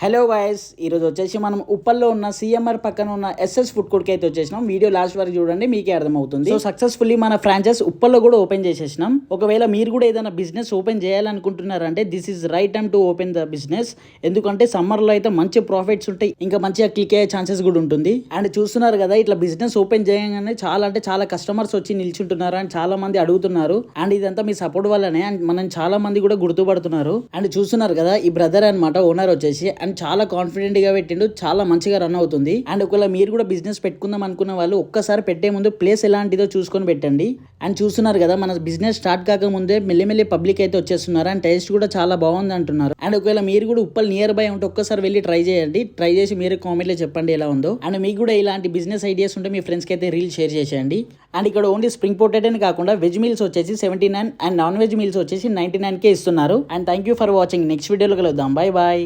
Hello guys, ఈరోజు వచ్చేసి మనం ఉప్పల్లో ఉన్న సిఎంఆర్ పక్కన ఉన్న ఎస్ఎస్ ఫుడ్ కోర్ట్కి అయితే వచ్చేసినాం. వీడియో లాస్ట్ వరకు చూడండి, మీకే అర్థమవుతుంది. సో సక్సెస్ఫుల్లీ మన ఫ్రాంచైజ్ ఉప్పల్లో కూడా ఓపెన్ చేసేసినాం. ఒకవేళ మీరు కూడా ఏదైనా బిజినెస్ ఓపెన్ చేయాలనుకుంటున్నారంటే this is right time to open the business. ఎందుకంటే సమ్మర్లో అయితే మంచి ప్రాఫిట్స్ ఉంటాయి, ఇంకా మంచిగా క్లిక్ అయ్యే ఛాన్సెస్ కూడా ఉంటుంది. అండ్ చూస్తున్నారు కదా, ఇట్లా బిజినెస్ ఓపెన్ చేయగానే చాలా కస్టమర్స్ వచ్చి నిల్చుంటున్నారు అండ్ చాలా మంది అడుగుతున్నారు. అండ్ ఇదంతా మీ సపోర్ట్ వల్లనే అండ్ మనం చాలా మంది కూడా గుర్తుపడుతున్నారు. అండ్ చూస్తున్నారు కదా, ఈ బ్రదర్ అనమాట ఓనర్ వచ్చేసి అండ్ చాలా కాన్ఫిడెంట్ గా పెట్టిండు, చాలా మంచిగా రన్ అవుతుంది. అండ్ ఒకవేళ మీరు కూడా బిజినెస్ పెట్టుకుందాం అనుకున్న వాళ్ళు ఒక్కసారి పెట్టే ముందు ప్లేస్ ఎలాంటిదో చూసుకొని పెట్టండి. అండ్ చూస్తున్నారు కదా, మన బిజినెస్ స్టార్ట్ కాక ముందే మెల్లి పబ్లిక్ అయితే వచ్చేస్తున్నారు అండ్ టేస్ట్ కూడా చాలా బాగుంది అంటున్నారు. అండ్ ఒకవేళ మీరు కూడా ఉప్పల్ నియర్ బై ఉంటే ఒక్కసారి వెళ్ళి ట్రై చేయండి. ట్రై చేసి మీరు కామెంట్ లో చెప్పండి ఎలా ఉందో. అండ్ మీకు కూడా ఇలాంటి బిజినెస్ ఐడియాస్ ఉంటే మీ ఫ్రెండ్స్ కి అయితే రీల్ షేర్ చేసేయండి. అండ్ ఇక్కడ ఓన్లీ స్ప్రింగ్ పొటాటో కాకుండా వెజ్ మీల్స్ వచ్చేసి 79 అండ్ నాన్ వెజ్ మీల్స్ వచ్చేసి 99 ఇస్తున్నారు. And thank you for watching. Next వీడియోలో కలుద్దాం. Bye bye.